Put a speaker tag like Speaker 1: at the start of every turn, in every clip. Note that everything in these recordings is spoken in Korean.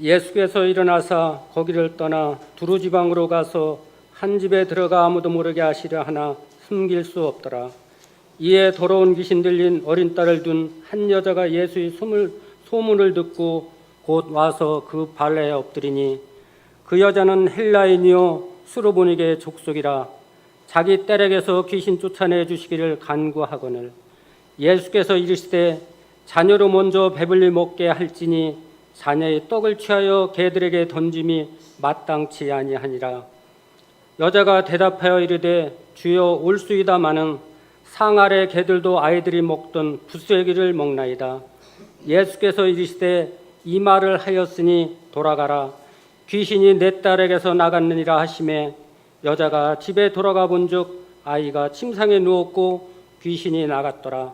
Speaker 1: 예수께서 일어나사 거기를 떠나 두루 지방으로 가서 한 집에 들어가 아무도 모르게 하시려 하나 숨길 수 없더라. 이에 더러운 귀신 들린 어린 딸을 둔 한 여자가 예수의 소문을 듣고 곧 와서 그 발에 엎드리니, 그 여자는 헬라인이요 수로보니게 족속이라. 자기 딸에게서 귀신 쫓아내 주시기를 간구하거늘 예수께서 이르시되 자녀로 먼저 배불리 먹게 할지니 자녀의 떡을 취하여 개들에게 던짐이 마땅치 아니하니라. 여자가 대답하여 이르되 주여 올수이다마는 상 아래 개들도 아이들이 먹던 부스러기를 먹나이다. 예수께서 이르시되 이 말을 하였으니 돌아가라. 귀신이 내 딸에게서 나갔느니라 하시매 여자가 집에 돌아가 본즉 아이가 침상에 누웠고 귀신이 나갔더라.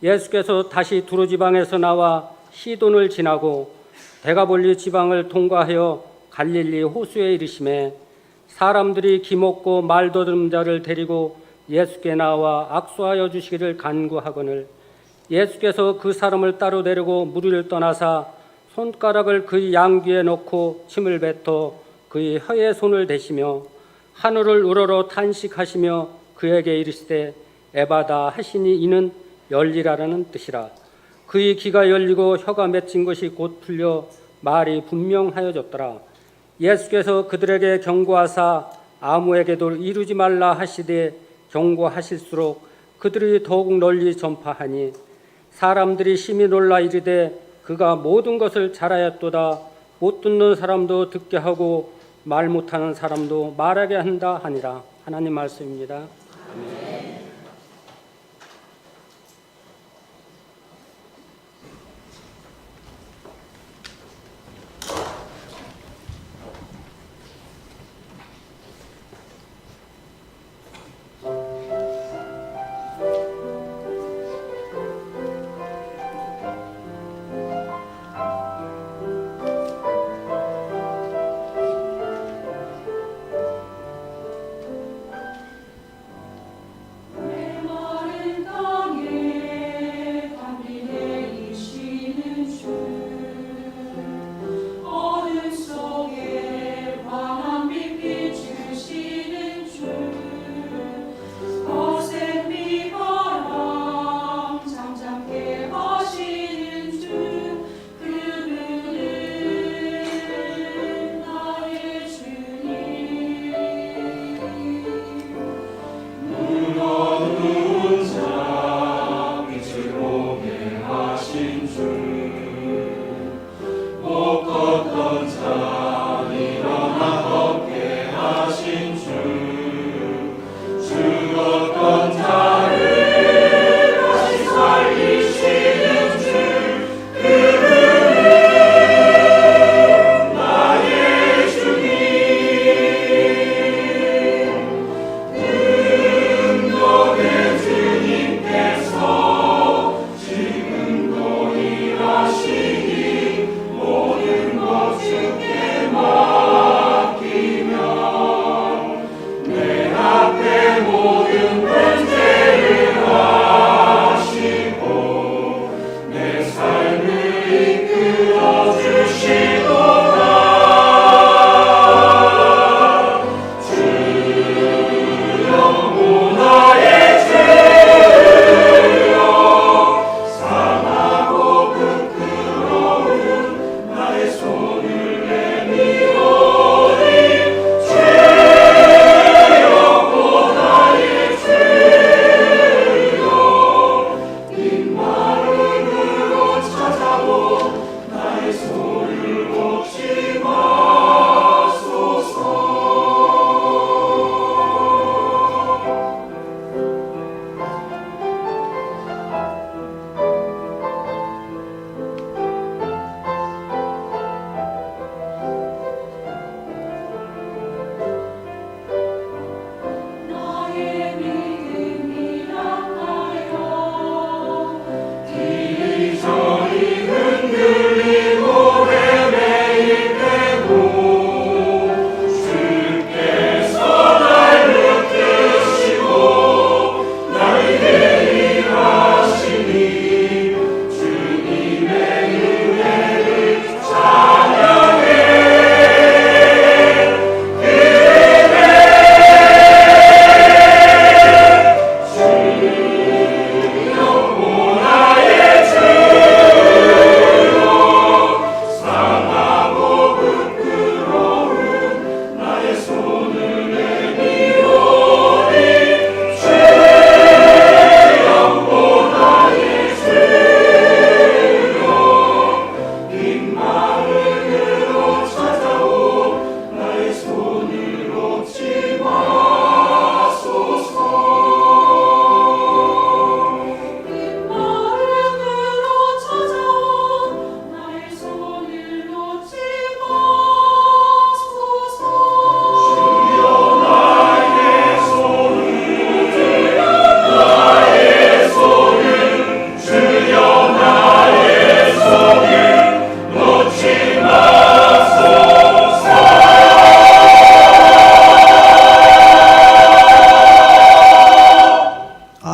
Speaker 1: 예수께서 다시 두로 지방에서 나와 시돈을 지나고 데가볼리 지방을 통과하여 갈릴리 호수에 이르시매 사람들이 기먹고 말더듬 자를 데리고 예수께 나와 악수하여 주시기를 간구하거늘 예수께서 그 사람을 따로 데리고 무리를 떠나사 손가락을 그의 양귀에 넣고 침을 뱉어 그의 혀에 손을 대시며 하늘을 우러러 탄식하시며 그에게 이르시되 에바다 하시니 이는 열리라라는 뜻이라. 그의 귀가 열리고 혀가 맺힌 것이 곧 풀려 말이 분명하여졌더라. 예수께서 그들에게 경고하사 아무에게도 이루지 말라 하시되 경고하실수록 그들이 더욱 널리 전파하니 사람들이 심히 놀라 이르되 그가 모든 것을 잘하였도다. 못 듣는 사람도 듣게 하고 말 못하는 사람도 말하게 한다 하니라. 하나님 말씀입니다. 아멘.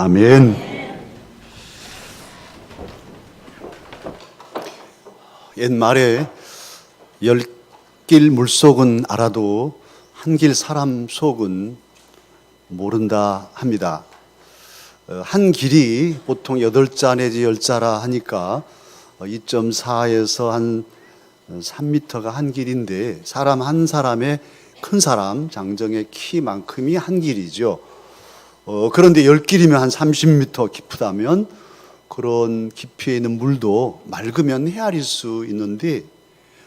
Speaker 2: 아멘. 옛말에 열 길 물속은 알아도 한 길 사람 속은 모른다 합니다. 한 길이 보통 8자 내지 10자라 하니까 2.4에서 한 3m가 한 길인데 사람 한 사람의 큰 사람 장정의 키만큼이 한 길이죠. 그런데 10길이면 한 30m 깊다면 그런 깊이에 있는 물도 맑으면 헤아릴 수 있는데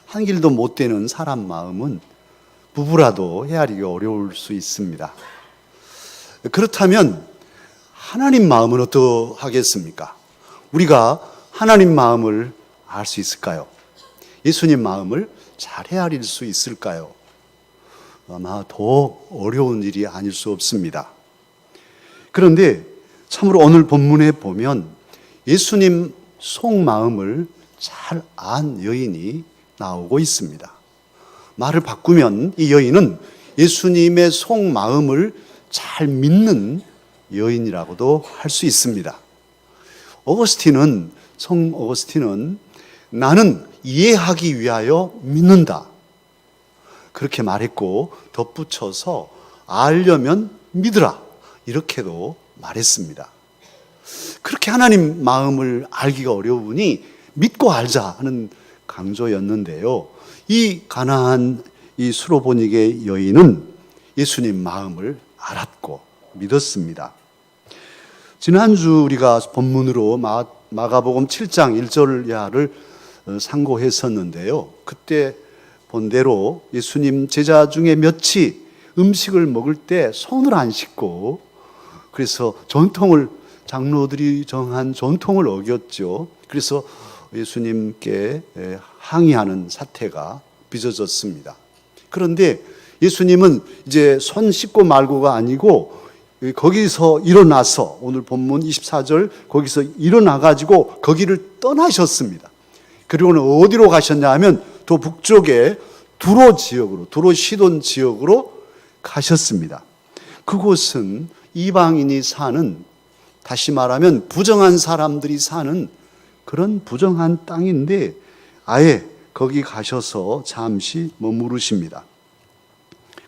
Speaker 2: 한 길도 못 되는 사람 마음은 부부라도 헤아리기 어려울 수 있습니다. 그렇다면 하나님 마음은 어떠하겠습니까? 우리가 하나님 마음을 알 수 있을까요? 예수님 마음을 잘 헤아릴 수 있을까요? 아마 더 어려운 일이 아닐 수 없습니다. 그런데 참으로 오늘 본문에 보면 예수님 속마음을 잘 안 여인이 나오고 있습니다. 말을 바꾸면 이 여인은 예수님의 속마음을 잘 믿는 여인이라고도 할 수 있습니다. 성 어거스틴은 나는 이해하기 위하여 믿는다. 그렇게 말했고 덧붙여서 알려면 믿으라. 이렇게도 말했습니다. 그렇게 하나님 마음을 알기가 어려우니 믿고 알자 하는 강조였는데요. 이 가나안 이 수로보니게 여인은 예수님 마음을 알았고 믿었습니다. 지난주 우리가 본문으로 마가복음 7장 1절 이하를 상고했었는데요. 그때 본 대로 예수님 제자 중에 몇이 음식을 먹을 때 손을 안 씻고 그래서 장로들이 정한 전통을 어겼죠. 그래서 예수님께 항의하는 사태가 빚어졌습니다. 그런데 예수님은 이제 손 씻고 말고가 아니고 거기서 일어나서 오늘 본문 24절 거기서 일어나가지고 거기를 떠나셨습니다. 그리고는 어디로 가셨냐 하면 또 북쪽에 두로 시돈 지역으로 가셨습니다. 그곳은 이방인이 사는, 다시 말하면 부정한 사람들이 사는 그런 부정한 땅인데 아예 거기 가셔서 잠시 머무르십니다.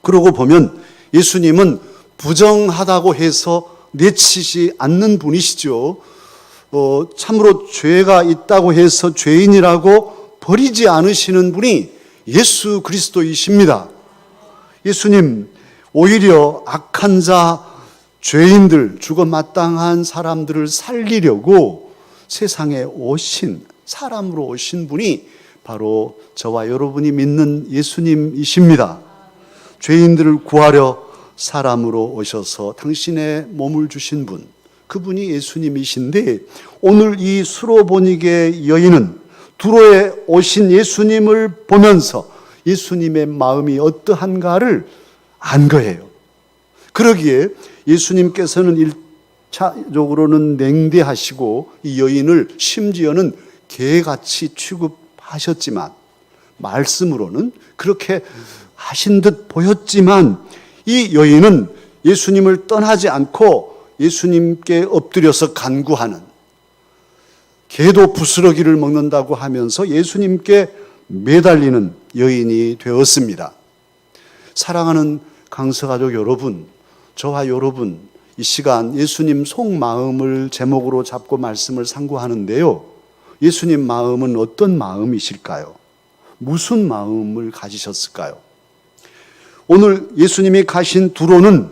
Speaker 2: 그러고 보면 예수님은 부정하다고 해서 내치지 않는 분이시죠. 참으로 죄가 있다고 해서 죄인이라고 버리지 않으시는 분이 예수 그리스도이십니다. 예수님 오히려 악한 자, 죄인들, 죽어 마땅한 사람들을 살리려고 세상에 오신, 사람으로 오신 분이 바로 저와 여러분이 믿는 예수님이십니다. 죄인들을 구하려 사람으로 오셔서 당신의 몸을 주신 분, 그분이 예수님이신데 오늘 이 수로보니게 여인은 두로에 오신 예수님을 보면서 예수님의 마음이 어떠한가를 안 거예요. 그러기에 예수님께서는 1차적으로는 냉대하시고 이 여인을 심지어는 개같이 취급하셨지만 말씀으로는 그렇게 하신 듯 보였지만 이 여인은 예수님을 떠나지 않고 예수님께 엎드려서 간구하는, 개도 부스러기를 먹는다고 하면서 예수님께 매달리는 여인이 되었습니다. 사랑하는 강서가족 여러분, 저와 여러분, 이 시간 예수님 속마음을 제목으로 잡고 말씀을 상고하는데요. 예수님 마음은 어떤 마음이실까요? 무슨 마음을 가지셨을까요? 오늘 예수님이 가신 두로는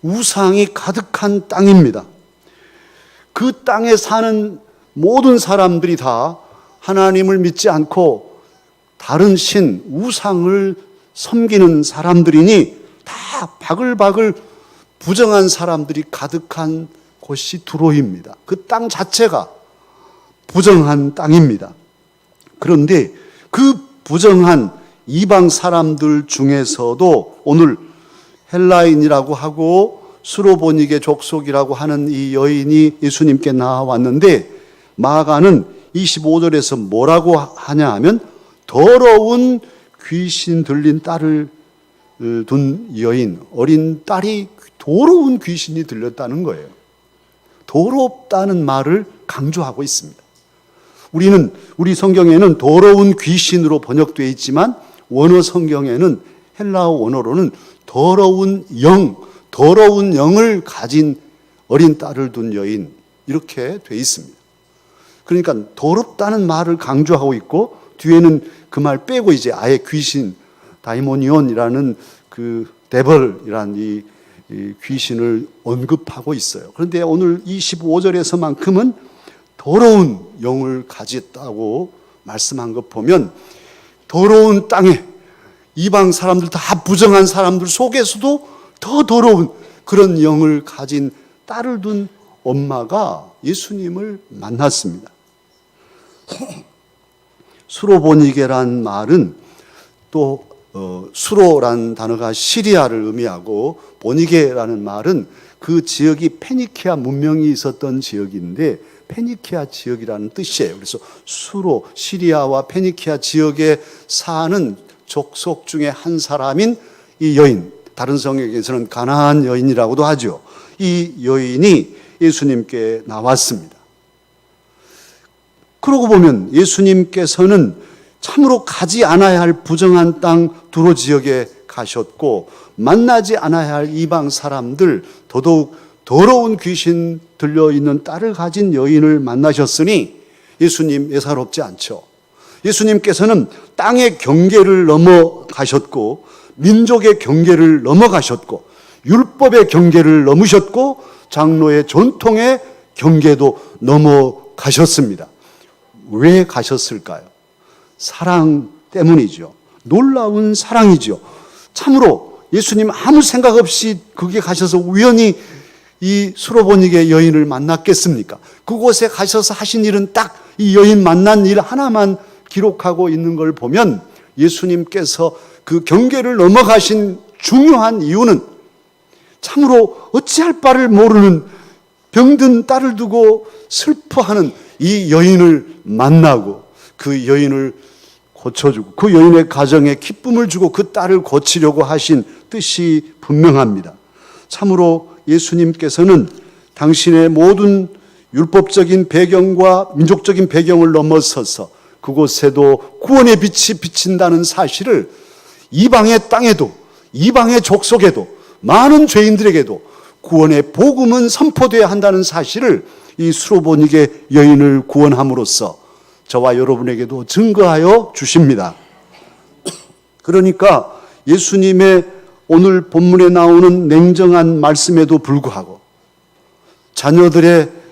Speaker 2: 우상이 가득한 땅입니다. 그 땅에 사는 모든 사람들이 다 하나님을 믿지 않고 다른 신, 우상을 섬기는 사람들이니 다 바글바글 부정한 사람들이 가득한 곳이 두로입니다. 그 땅 자체가 부정한 땅입니다. 그런데 그 부정한 이방 사람들 중에서도 오늘 헬라인이라고 하고 수로보니게 족속이라고 하는 이 여인이 예수님께 나왔는데 마가는 25절에서 뭐라고 하냐 하면 더러운 귀신 들린 딸을 둔 여인, 어린 딸이 더러운 귀신이 들렸다는 거예요. 더럽다는 말을 강조하고 있습니다. 우리 성경에는 더러운 귀신으로 번역되어 있지만 원어 성경에는 헬라어 원어로는 더러운 영을 가진 어린 딸을 둔 여인 이렇게 되어 있습니다. 그러니까 더럽다는 말을 강조하고 있고 뒤에는 그 말 빼고 이제 아예 귀신, 다이모니온이라는 그 데벌이라는 이 귀신을 언급하고 있어요. 그런데 오늘 이 15절에서만큼은 더러운 영을 가졌다고 말씀한 것 보면 더러운 땅에 이방 사람들, 다 부정한 사람들 속에서도 더 더러운 그런 영을 가진 딸을 둔 엄마가 예수님을 만났습니다. 수로보니게란 말은 또 수로라는 단어가 시리아를 의미하고 보니게라는 말은 그 지역이 페니키아 문명이 있었던 지역인데 페니키아 지역이라는 뜻이에요. 그래서 수로, 시리아와 페니키아 지역에 사는 족속 중에 한 사람인 이 여인, 다른 성경에서는 가나안 여인이라고도 하죠. 이 여인이 예수님께 나왔습니다. 그러고 보면 예수님께서는 참으로 가지 않아야 할 부정한 땅 두로 지역에 가셨고 만나지 않아야 할 이방 사람들, 더더욱 더러운 귀신 들려있는 딸을 가진 여인을 만나셨으니 예수님 예사롭지 않죠. 예수님께서는 땅의 경계를 넘어가셨고 민족의 경계를 넘어가셨고 율법의 경계를 넘으셨고 장로의 전통의 경계도 넘어가셨습니다. 왜 가셨을까요? 사랑 때문이죠. 놀라운 사랑이죠. 참으로 예수님 아무 생각 없이 거기에 가셔서 우연히 이 수로보니게 여인을 만났겠습니까? 그곳에 가셔서 하신 일은 딱 이 여인 만난 일 하나만 기록하고 있는 걸 보면 예수님께서 그 경계를 넘어가신 중요한 이유는 참으로 어찌할 바를 모르는 병든 딸을 두고 슬퍼하는 이 여인을 만나고 그 여인을 고쳐주고 그 여인의 가정에 기쁨을 주고 그 딸을 고치려고 하신 뜻이 분명합니다. 참으로 예수님께서는 당신의 모든 율법적인 배경과 민족적인 배경을 넘어서서 그곳에도 구원의 빛이 비친다는 사실을 이방의 땅에도 이방의 족속에도 많은 죄인들에게도 구원의 복음은 선포되어야 한다는 사실을 이 수로보니게 여인을 구원함으로써 저와 여러분에게도 증거하여 주십니다. 그러니까 예수님의 오늘 본문에 나오는 냉정한 말씀에도 불구하고 자녀들의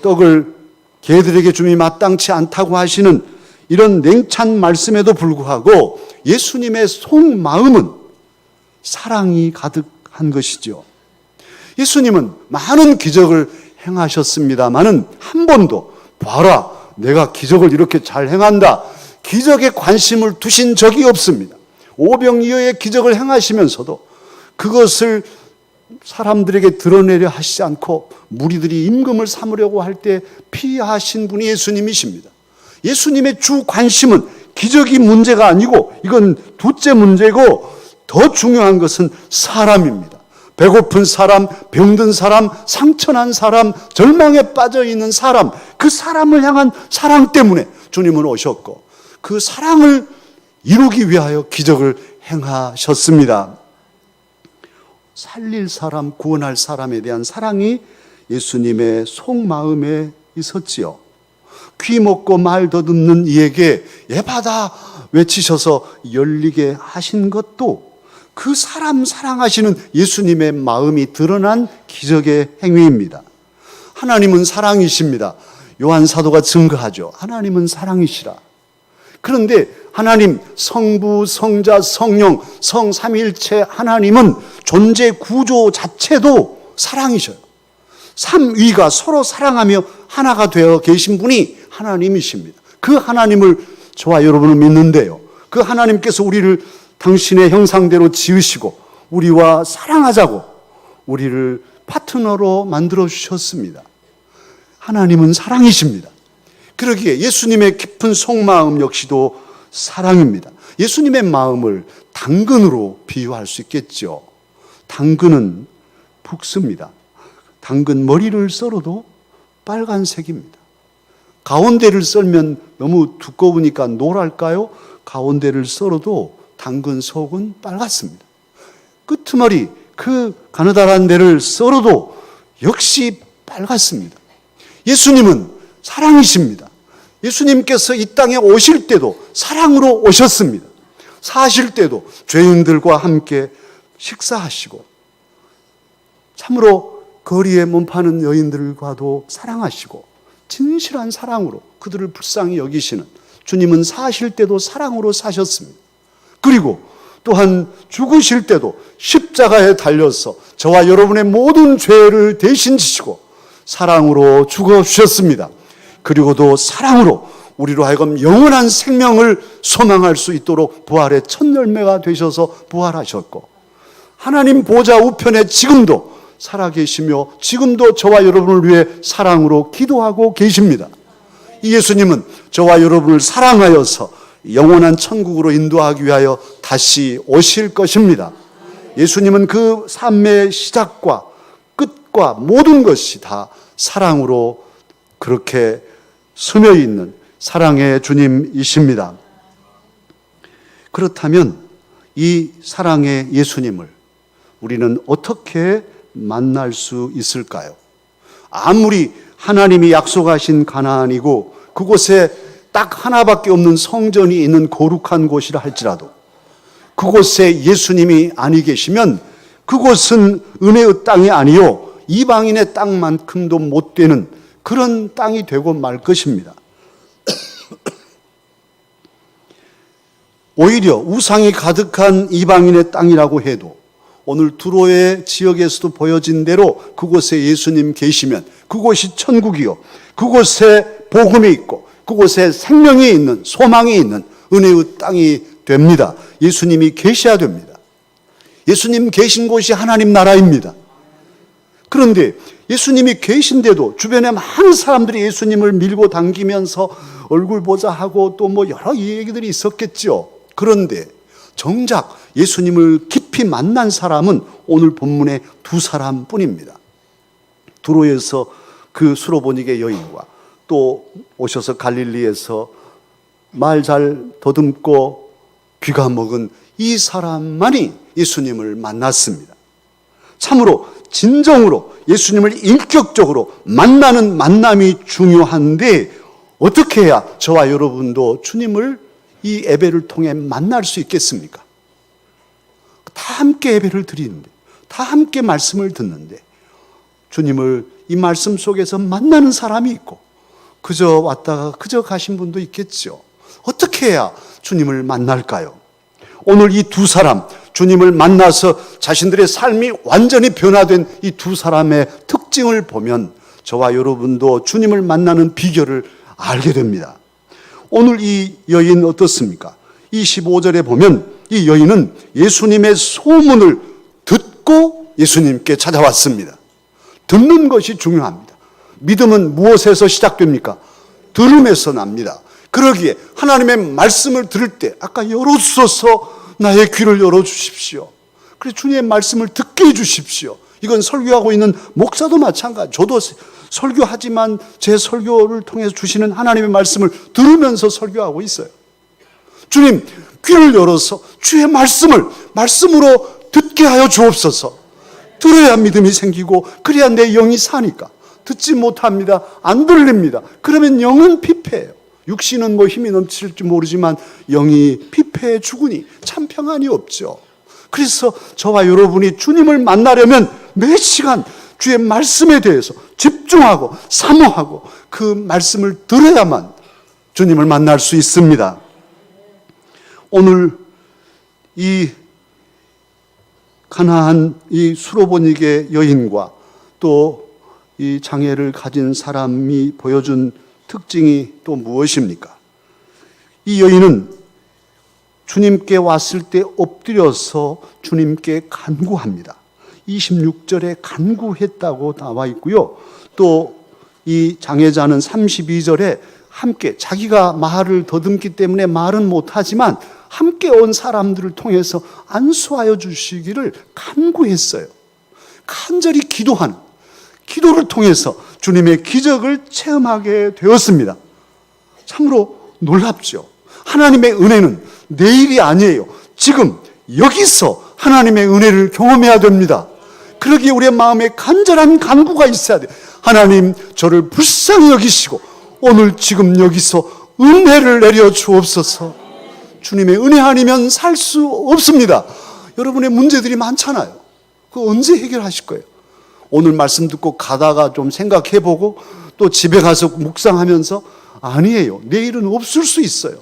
Speaker 2: 떡을 개들에게 줌이 마땅치 않다고 하시는 이런 냉찬 말씀에도 불구하고 예수님의 속마음은 사랑이 가득한 것이죠. 예수님은 많은 기적을 행하셨습니다마는 한 번도 봐라 내가 기적을 이렇게 잘 행한다 기적에 관심을 두신 적이 없습니다. 오병이어의 기적을 행하시면서도 그것을 사람들에게 드러내려 하시지 않고 무리들이 임금을 삼으려고 할 때 피하신 분이 예수님이십니다. 예수님의 주 관심은 기적이 문제가 아니고 이건 둘째 문제고 더 중요한 것은 사람입니다. 배고픈 사람, 병든 사람, 상처난 사람, 절망에 빠져 있는 사람, 그 사람을 향한 사랑 때문에 주님은 오셨고 그 사랑을 이루기 위하여 기적을 행하셨습니다. 살릴 사람, 구원할 사람에 대한 사랑이 예수님의 속마음에 있었지요. 귀 먹고 말 더듬는 이에게 예받아 외치셔서 열리게 하신 것도 그 사람 사랑하시는 예수님의 마음이 드러난 기적의 행위입니다. 하나님은 사랑이십니다. 요한 사도가 증거하죠. 하나님은 사랑이시라. 그런데 하나님 성부, 성자, 성령, 성삼위일체 하나님은 존재 구조 자체도 사랑이셔요. 삼위가 서로 사랑하며 하나가 되어 계신 분이 하나님이십니다. 그 하나님을 저와 여러분은 믿는데요. 그 하나님께서 우리를 당신의 형상대로 지으시고 우리와 사랑하자고 우리를 파트너로 만들어 주셨습니다. 하나님은 사랑이십니다. 그러기에 예수님의 깊은 속마음 역시도 사랑입니다. 예수님의 마음을 당근으로 비유할 수 있겠죠. 당근은 붓습니다. 당근 머리를 썰어도 빨간색입니다. 가운데를 썰면 너무 두꺼우니까 노랄까요? 가운데를 썰어도 당근 속은 빨갛습니다. 끄트머리 그 가느다란 데를 썰어도 역시 빨갛습니다. 예수님은 사랑이십니다. 예수님께서 이 땅에 오실 때도 사랑으로 오셨습니다. 사실 때도 죄인들과 함께 식사하시고 참으로 거리에 몸파는 여인들과도 사랑하시고 진실한 사랑으로 그들을 불쌍히 여기시는 주님은 사실 때도 사랑으로 사셨습니다. 그리고 또한 죽으실 때도 십자가에 달려서 저와 여러분의 모든 죄를 대신 지시고 사랑으로 죽어주셨습니다. 그리고도 사랑으로 우리로 하여금 영원한 생명을 소망할 수 있도록 부활의 첫 열매가 되셔서 부활하셨고 하나님 보좌 우편에 지금도 살아계시며 지금도 저와 여러분을 위해 사랑으로 기도하고 계십니다. 이 예수님은 저와 여러분을 사랑하여서 영원한 천국으로 인도하기 위하여 다시 오실 것입니다. 예수님은 그 삶의 시작과 끝과 모든 것이 다 사랑으로 그렇게 스며 있는 사랑의 주님이십니다. 그렇다면 이 사랑의 예수님을 우리는 어떻게 만날 수 있을까요? 아무리 하나님이 약속하신 가나안이고 그곳에 딱 하나밖에 없는 성전이 있는 거룩한 곳이라 할지라도 그곳에 예수님이 아니 계시면 그곳은 은혜의 땅이 아니요 이방인의 땅만큼도 못 되는 그런 땅이 되고 말 것입니다. 오히려 우상이 가득한 이방인의 땅이라고 해도 오늘 두로의 지역에서도 보여진 대로 그곳에 예수님 계시면 그곳이 천국이요 그곳에 복음이 있고 그곳에 생명이 있는 소망이 있는 은혜의 땅이 됩니다. 예수님이 계셔야 됩니다. 예수님 계신 곳이 하나님 나라입니다. 그런데 예수님이 계신데도 주변에 많은 사람들이 예수님을 밀고 당기면서 얼굴 보자 하고 또 뭐 여러 얘기들이 있었겠죠. 그런데 정작 예수님을 깊이 만난 사람은 오늘 본문에 두 사람뿐입니다. 두로에서 그 수로보니게 여인과 또 오셔서 갈릴리에서 말 잘 더듬고 귀가 먹은 이 사람만이 예수님을 만났습니다. 참으로 진정으로 예수님을 인격적으로 만나는 만남이 중요한데 어떻게 해야 저와 여러분도 주님을 이 예배를 통해 만날 수 있겠습니까? 다 함께 예배를 드리는데 다 함께 말씀을 듣는데 주님을 이 말씀 속에서 만나는 사람이 있고 그저 왔다가 그저 가신 분도 있겠죠. 어떻게 해야 주님을 만날까요? 오늘 이 두 사람 주님을 만나서 자신들의 삶이 완전히 변화된 이 두 사람의 특징을 보면 저와 여러분도 주님을 만나는 비결을 알게 됩니다. 오늘 이 여인 어떻습니까? 25절에 보면 이 여인은 예수님의 소문을 듣고 예수님께 찾아왔습니다. 듣는 것이 중요합니다. 믿음은 무엇에서 시작됩니까? 들음에서 납니다. 그러기에 하나님의 말씀을 들을 때 아까 열어주소서 나의 귀를 열어주십시오. 그래 주님의 말씀을 듣게 해주십시오. 이건 설교하고 있는 목사도 마찬가지. 저도 설교하지만 제 설교를 통해서 주시는 하나님의 말씀을 들으면서 설교하고 있어요. 주님 귀를 열어서 주의 말씀으로 듣게 하여 주옵소서. 들어야 믿음이 생기고 그래야 내 영이 사니까. 듣지 못합니다. 안 들립니다. 그러면 영은 피폐해요. 육신은 뭐 힘이 넘칠지 모르지만 영이 피폐해 죽으니 참 평안이 없죠. 그래서 저와 여러분이 주님을 만나려면 매 시간 주의 말씀에 대해서 집중하고 사모하고 그 말씀을 들어야만 주님을 만날 수 있습니다. 오늘 이 가나안 이 수로보니게 여인과 또 이 장애를 가진 사람이 보여준 특징이 또 무엇입니까? 이 여인은 주님께 왔을 때 엎드려서 주님께 간구합니다. 26절에 간구했다고 나와 있고요. 또 이 장애자는 32절에 함께 자기가 말을 더듬기 때문에 말은 못하지만 함께 온 사람들을 통해서 안수하여 주시기를 간구했어요. 간절히 기도를 통해서 주님의 기적을 체험하게 되었습니다. 참으로 놀랍죠. 하나님의 은혜는 내일이 아니에요. 지금 여기서 하나님의 은혜를 경험해야 됩니다. 그러기에 우리의 마음에 간절한 간구가 있어야 돼요. 하나님, 저를 불쌍히 여기시고 오늘 지금 여기서 은혜를 내려 주옵소서. 주님의 은혜 아니면 살 수 없습니다. 여러분의 문제들이 많잖아요. 그거 언제 해결하실 거예요? 오늘 말씀 듣고 가다가 좀 생각해보고 또 집에 가서 묵상하면서 아니에요. 내일은 없을 수 있어요.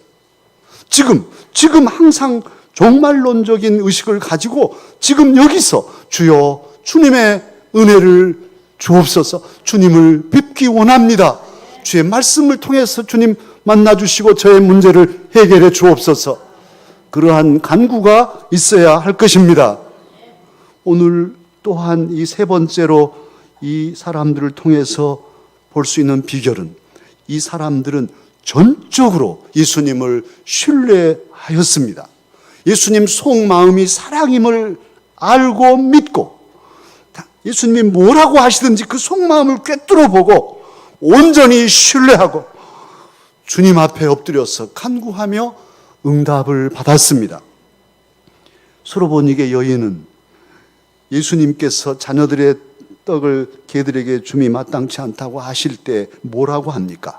Speaker 2: 지금 항상 종말론적인 의식을 가지고 지금 여기서 주여 주님의 은혜를 주옵소서. 주님을 뵙기 원합니다. 주의 말씀을 통해서 주님 만나주시고 저의 문제를 해결해 주옵소서. 그러한 간구가 있어야 할 것입니다. 오늘 또한 이 세 번째로 이 사람들을 통해서 볼 수 있는 비결은 이 사람들은 전적으로 예수님을 신뢰하였습니다. 예수님 속마음이 사랑임을 알고 믿고 예수님이 뭐라고 하시든지 그 속마음을 꿰뚫어 보고 온전히 신뢰하고 주님 앞에 엎드려서 간구하며 응답을 받았습니다. 수로보니게 여인은 예수님께서 자녀들의 떡을 개들에게 줌이 마땅치 않다고 하실 때 뭐라고 합니까?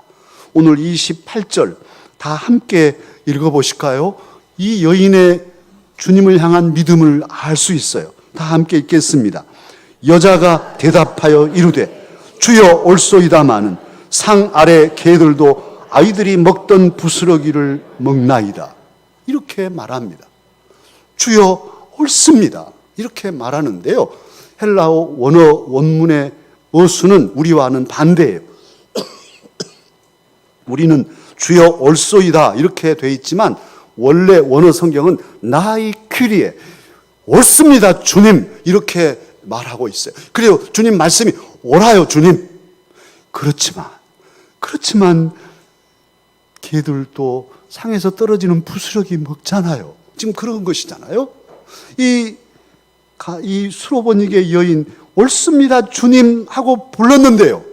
Speaker 2: 오늘 28절 다 함께 읽어보실까요? 이 여인의 주님을 향한 믿음을 알 수 있어요. 다 함께 읽겠습니다. 여자가 대답하여 이르되 주여 올소이다마는 상 아래 개들도 아이들이 먹던 부스러기를 먹나이다. 이렇게 말합니다. 주여 옳습니다. 이렇게 말하는데요. 헬라어 원어 원문의 어수는 우리와는 반대예요. 우리는 주여 옳소이다 이렇게 돼 있지만 원래 원어 성경은 나이 퀴리에 옳습니다 주님 이렇게 말하고 있어요. 그래요. 주님 말씀이 옳아요 주님. 그렇지만 개들도 상에서 떨어지는 부스러기 먹잖아요. 지금 그런 것이잖아요. 이 수로보니게 여인 옳습니다 주님 하고 불렀는데요.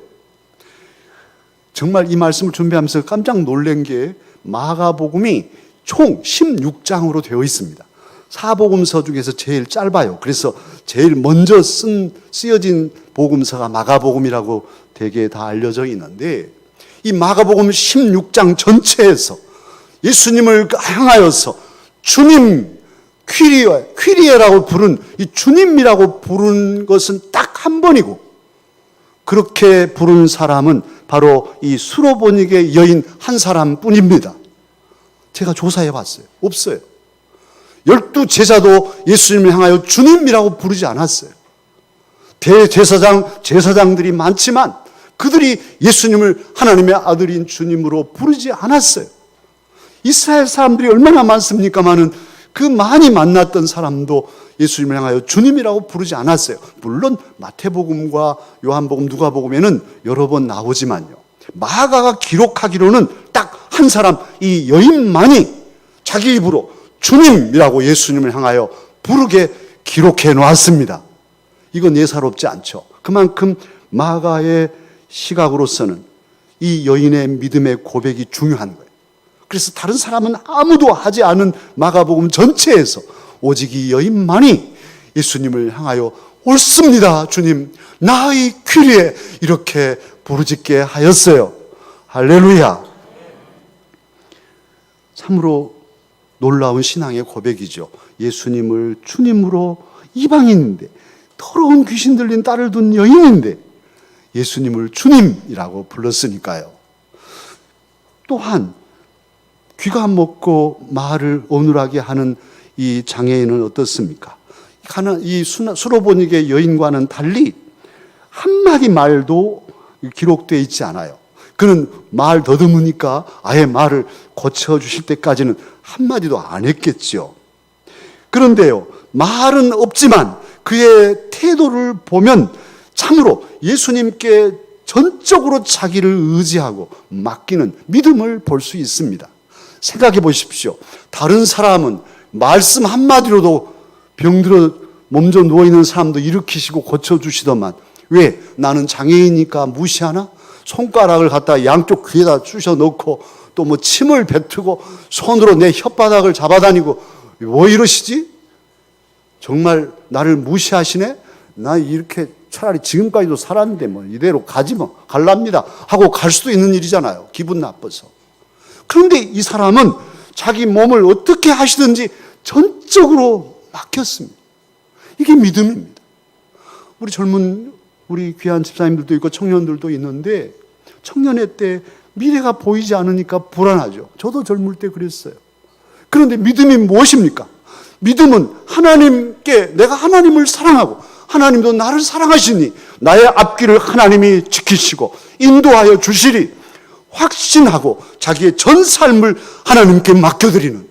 Speaker 2: 정말 이 말씀을 준비하면서 깜짝 놀란 게 마가복음이 총 16장으로 되어 있습니다. 사복음서 중에서 제일 짧아요. 그래서 제일 먼저 쓰여진 복음서가 마가복음이라고 대개 다 알려져 있는데 이 마가복음 16장 전체에서 예수님을 향하여서 주님 퀴리에라고 부른 이 주님이라고 부른 것은 딱 한 번이고 그렇게 부른 사람은 바로 이 수로보니게 여인 한 사람뿐입니다. 제가 조사해 봤어요. 없어요. 12제자도 예수님을 향하여 주님이라고 부르지 않았어요. 제사장들이 많지만 그들이 예수님을 하나님의 아들인 주님으로 부르지 않았어요. 이스라엘 사람들이 얼마나 많습니까마는 그 많이 만났던 사람도 예수님을 향하여 주님이라고 부르지 않았어요. 물론 마태복음과 요한복음, 누가복음에는 여러 번 나오지만요. 마가가 기록하기로는 딱 한 사람 이 여인만이 자기 입으로 주님이라고 예수님을 향하여 부르게 기록해 놓았습니다. 이건 예사롭지 않죠. 그만큼 마가의 시각으로서는 이 여인의 믿음의 고백이 중요한 거예요. 그래서 다른 사람은 아무도 하지 않은 마가복음 전체에서 오직 이 여인만이 예수님을 향하여 옳습니다 주님 나의 퀴리에 이렇게 부르짖게 하였어요. 할렐루야. 참으로 놀라운 신앙의 고백이죠. 예수님을 주님으로 이방인인데 더러운 귀신 들린 딸을 둔 여인인데 예수님을 주님이라고 불렀으니까요. 또한 귀가 먹고 말을 어눌하게 하는 이 장애인은 어떻습니까? 이 수로보니게 여인과는 달리 한마디 말도 기록되어 있지 않아요. 그는 말 더듬으니까 아예 말을 고쳐주실 때까지는 한마디도 안 했겠죠. 그런데요, 말은 없지만 그의 태도를 보면 참으로 예수님께 전적으로 자기를 의지하고 맡기는 믿음을 볼 수 있습니다. 생각해 보십시오. 다른 사람은 말씀 한마디로도 병들어 몸져 누워있는 사람도 일으키시고 고쳐주시더만 왜? 나는 장애인이니까 무시하나? 손가락을 갖다 양쪽 귀에다 쑤셔 넣고 또 뭐 침을 뱉고 손으로 내 혓바닥을 잡아다니고 뭐 이러시지? 정말 나를 무시하시네? 나 이렇게 차라리 지금까지도 살았는데 뭐 이대로 가지 뭐 갈랍니다 하고 갈 수도 있는 일이잖아요. 기분 나빠서. 그런데 이 사람은 자기 몸을 어떻게 하시든지 전적으로 맡겼습니다. 이게 믿음입니다. 우리 귀한 집사님들도 있고 청년들도 있는데 청년의 때 미래가 보이지 않으니까 불안하죠. 저도 젊을 때 그랬어요. 그런데 믿음이 무엇입니까? 믿음은 하나님께 내가 하나님을 사랑하고 하나님도 나를 사랑하시니 나의 앞길을 하나님이 지키시고 인도하여 주시리 확신하고 자기의 전 삶을 하나님께 맡겨드리는,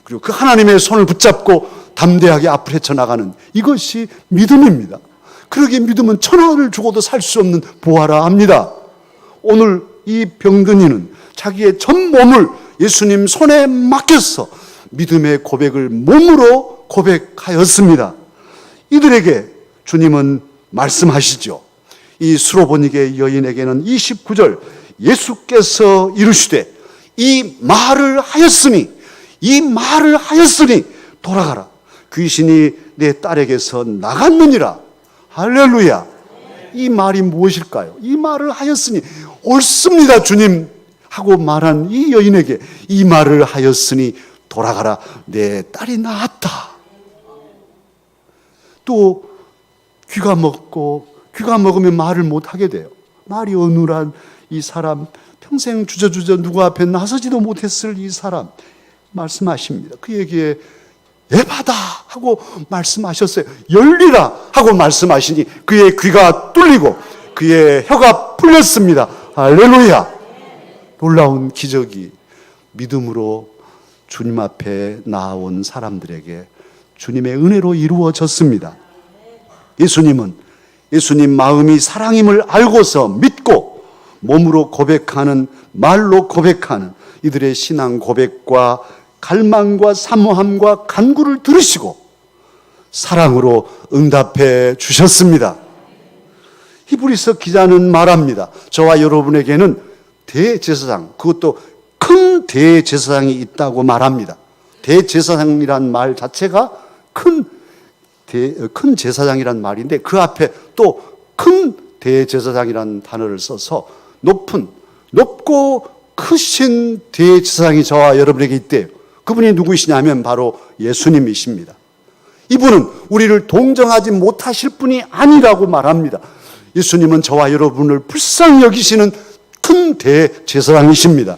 Speaker 2: 그리고 그 하나님의 손을 붙잡고 담대하게 앞을 헤쳐나가는, 이것이 믿음입니다. 그러기에 믿음은 천하를 주고도 살 수 없는 보화라 합니다. 오늘 이 병든이는 자기의 전 몸을 예수님 손에 맡겨서 믿음의 고백을 몸으로 고백하였습니다. 이들에게 주님은 말씀하시죠. 이 수로보니게 여인에게는 29절 예수께서 이르시되 이 말을 하였으니 돌아가라. 귀신이 내 딸에게서 나갔느니라. 할렐루야. 이 말이 무엇일까요? 이 말을 하였으니 옳습니다 주님 하고 말한 이 여인에게 이 말을 하였으니 돌아가라. 내 딸이 나았다. 또 귀가 먹으면 말을 못하게 돼요. 말이 어눌한 이 사람, 평생 주저주저 누구 앞에 나서지도 못했을 이 사람 말씀하십니다. 그에게 예받아 하고 말씀하셨어요. 열리라 하고 말씀하시니 그의 귀가 뚫리고 그의 혀가 풀렸습니다. 할렐루야. 놀라운 기적이 믿음으로 주님 앞에 나아온 사람들에게 주님의 은혜로 이루어졌습니다. 예수님 마음이 사랑임을 알고서 믿고 몸으로 고백하는, 말로 고백하는 이들의 신앙 고백과 갈망과 사모함과 간구를 들으시고 사랑으로 응답해 주셨습니다. 히브리서 기자는 말합니다. 저와 여러분에게는 대제사장, 그것도 큰 대제사장이 있다고 말합니다. 대제사장이란 말 자체가 큰 제사장이란 말인데 그 앞에 또 큰 대제사장이라는 단어를 써서 높고 크신 대제사장이 저와 여러분에게 있대요. 그분이 누구시냐면 바로 예수님이십니다. 이분은 우리를 동정하지 못하실 분이 아니라고 말합니다. 예수님은 저와 여러분을 불쌍히 여기시는 큰 대제사장이십니다.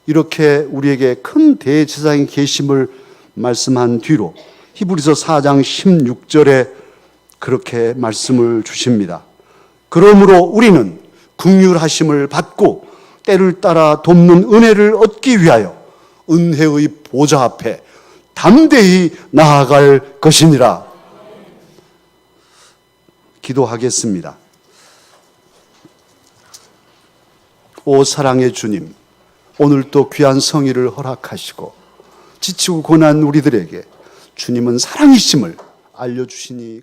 Speaker 2: 이렇게 우리에게 큰 대제사장이 계심을 말씀한 뒤로 히브리서 4장 16절에 그렇게 말씀을 주십니다. 그러므로 우리는 긍휼하심을 받고 때를 따라 돕는 은혜를 얻기 위하여 은혜의 보좌 앞에 담대히 나아갈 것이니라. 기도하겠습니다. 오 사랑의 주님, 오늘 또 귀한 성의를 허락하시고 지치고 고난 우리들에게 주님은 사랑이심을 알려주시니